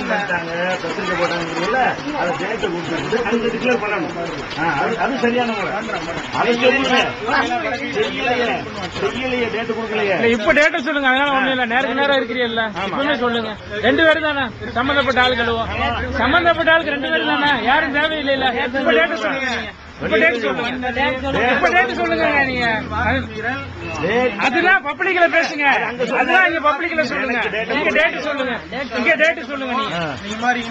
போட்டாங்க அதை டேட்டை கொடுத்து அங்க டிக்ளேர் பண்ணணும். அது சரியான முறை. அதை சொல்லுங்க. செய்யலையே டேட்டு கொடுக்கலையே. இப்ப டேட்டை சொல்லுங்க. அதனால ஒண்ணும் இல்ல. நேருக்கு நேரம் இருக்கிறீல்ல இப்பவுமே சொல்லுங்க. 2 பேரும் தானே சம்பந்தப்பட்ட ஆளுகளும். சம்பந்தப்பட்ட ஆளுக்கு 2 பேரும் தானே, யாரும் தேவையில்லை. இல்ல இப்ப டேட்டை சொல்லுங்க. சொல்லுங்க நீங்க. அதுதான் பப்ளிக்ல பேசுங்க. அதுதான் இங்க பப்ளிக்ல சொல்லுங்க. நீங்க டேட் சொல்லுங்க. இங்க டேட் சொல்லுங்க. நீங்க மாதிரி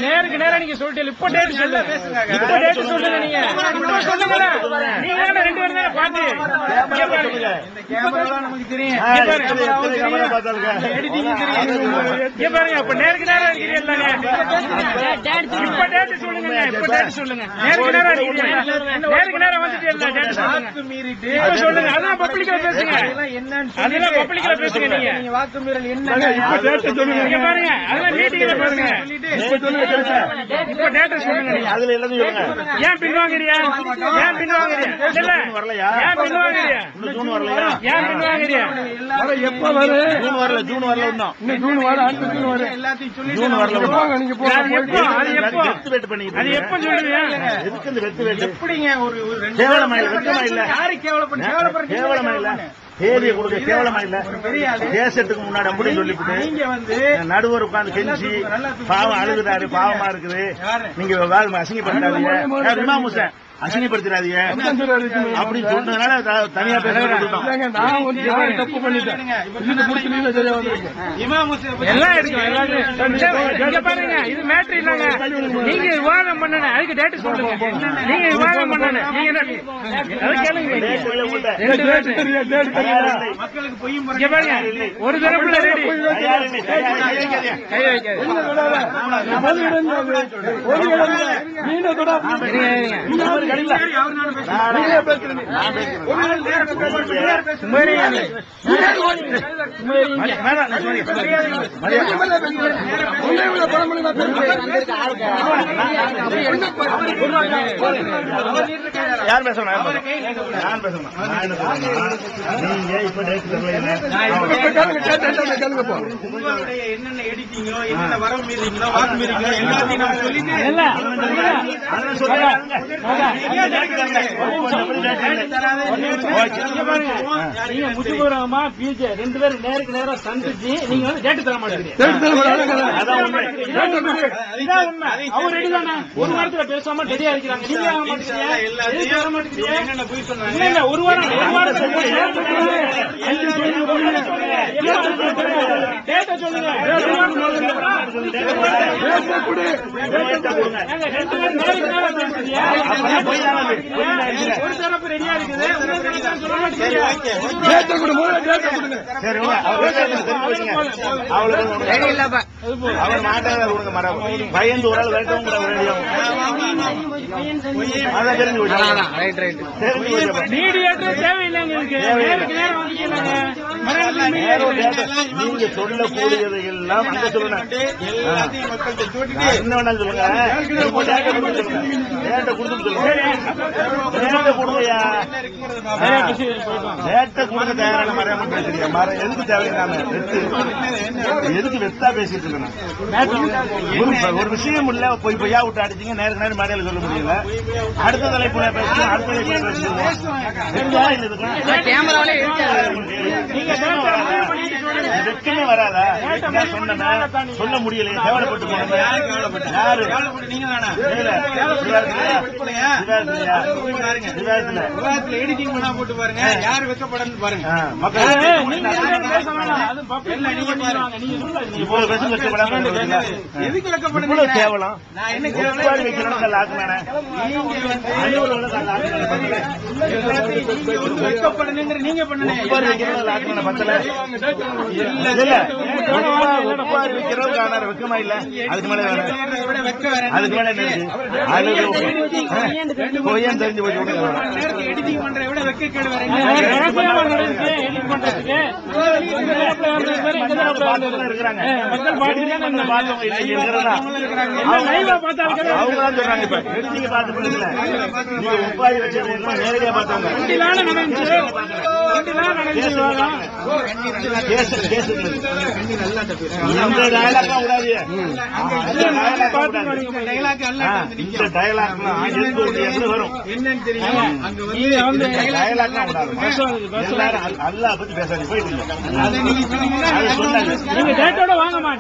நேருக்கு நேரம் நீங்க சொல்லிட்டு இப்ப டேட் சொல்லுங்க. இப்ப டேட் சொல்லுங்க. நீங்க சொல்லுங்க. நீங்க 2 பேரும் தானே பாத்து நமக்கு தெரியும். பாருங்க இப்ப நேருக்கு நேரம் இருக்கிறீங்க. இப்ப டேட் சொல்லுங்க. இப்ப டேட் சொல்லுங்க. நேருக்கு நேரம் இருக்கிறீங்க. நேருக்கு நேரம் வந்துட்டு சொல்லுங்க. அதான் பப்ளிக்ல பேசுங்க. அதெல்லாம் பப்ளிக்ல பேசுங்க. நீங்க வாக்கு மீறல் என்ன பாருங்க. அதெல்லாம் மீட்டிங்ல பாருங்க. இப்ப டேட் சொல்லுங்க. ஏன் பின்வாங்குறியா? ஏன் பின்வாங்குறியா? வரலையா? ஏன் பின்வாங்குறியா? ஜூன் வரலையா? ஏன் பின்வாங்குறியா? எப்ப வரு? ஜூன் வரல. ஜூன் வரல. இன்னும் ஜூன் வர. அடுத்த ஜூன் வர. எல்லாத்தையும் சொல்லி ஜூன் வரல. நீங்க போங்க. அது எப்போ வெத்து வெட்டு பண்ணிட்டு. அது எப்போ சொல்லுவீங்க? எதுக்கு இந்த வெத்து வெட்டு? எப்படிங்க ஒரு கேவலமா இல்ல? வெக்கமா இல்ல? யாரை கேவலப்படுற? கேவலமா இல்ல? தேதியை கொடுக்க கேவலமா இல்ல? தேசத்துக்கு முன்னாடி அப்படின்னு சொல்லிவிட்டு நீங்க வந்து நடுவர் உட்கார்ந்து கெஞ்சி பாவம் அழுகுறாரு, பாவமா இருக்குது, நீங்க அசிங்கப்படுத்தாதீங்க, இமாமுசன் அசிங்கப்படுத்திடாதீங்க அப்படின்னு சொன்னதுனால தனியா பேச தப்பு பண்ணிட்டேன். பாருங்க இது மேட்ரு இல்லங்க. நீங்க விவாதம் பண்ண அதுக்கு டேட்டு சொல்லுங்க. நீங்க விவாதம் பண்ண மக்களுக்கு பொய்யும் பாருங்க. ஒரு தரப்புல ரெடி கை வைக்காது. யார் பேசணும்? நான் பேசணும். நீங்க இப்ப உங்களுடைய என்னென்ன எடிட்டிங்கோ, என்னென்ன வர மீறீங்களோ, வாக்கு மீறீங்களோ எல்லாத்தையும் நம்ம சொல்லிட்டு முத்துபூர்வமா பியூச்சர் 2 பேரும் நேருக்கு நேரம் சந்திச்சு நீங்க வந்து டேட்டு தர மாட்டேங்கிறீங்க. அவர் ரெடி தானே? ஒரு வாரத்துல பேசாம ரெடியா இருக்கிறாங்க. நீங்க இல்ல ஒரு வாரம் டேட்டை சொல்லுங்க. ஒரு தரப்பு ரெடியா இருக்குது. பயந்து ஒரு ஆள் வேட்டவும் கூட மீடியேட்டர் தேவையில்லைங்க. நீங்க சொல்லக்கூடியது எல்லாம் அங்க சொல்லுங்க. என்ன வேணாலும் சொல்லுங்க. டேட்டை கொடுத்து கொடுங்கயா. டேட்டை கொடுக்க தயாரான மறையாம பேசுறீங்க. எதுக்கு தேவையில்லாம எதுக்கு வெத்தா பேசிட்டு இருக்கணும்? ஒரு விஷயம் இல்ல போய் பொய்யா விட்டு அடிச்சீங்க. நேருக்கு நேரம் மேடையில சொல்ல முடியல. அடுத்த தலைப்புல பேசுறோம். அடுத்த தலைப்புல பேசுறோம். வெக்கமே வராதா? சொல்ல முடியல. கேவலப்பட்டு போனது யாரு? எடிட்டிங் பண்ணா போட்டு பாருங்க. யாரு வெக்கப்படன்னு பாருங்க. எதுக்கு வெக்கப்பட கேவலம்? வெக்கப்படுங்கிற நீங்க பண்ணுங்க. வெக்கமா இல்ல? அதுக்கு மேல அதுக்கு மேல பொய்யன்னு தெரிஞ்சு போய் எடிட்டிங் பண்ற விட வெக்க கேடு பார்த்தவங்க இருக்கிறாங்க. மக்கள் பார்த்துட்டு பார்த்தவங்க இன்னைக்கு இருக்கிறதா அவங்க தான் சொல்றாங்க. இப்ப எடுத்தீங்க பார்த்து நீங்க ஒப்பாரி வச்சிருக்கீங்களா நேரடியா பார்த்தவங்க இந்த டயலாக்லாம் விடாது. இந்த டயலாக்லாம் எங்க வரும் டயலாக்லாம் விடாது. எல்லாரும் அல்லா பத்தி பேசாது போயிட்டு நீங்க டேட்டோட வாங்கம்மா.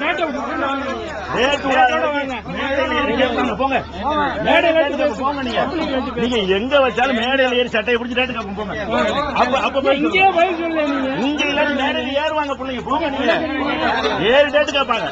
போங்க போங்க. நீங்க எங்க வச்சாலும் மேடையில ஏறி சட்டையை பிடிச்சி டேட்டு கேட்போம் போங்க. அப்ப இங்கே பதில் சொல்ல இங்க இல்லாட்டி மேடையில ஏறுவாங்க பிள்ளைங்க போங்க. நீங்க ஏறி டேட்டு கேட்பாங்க.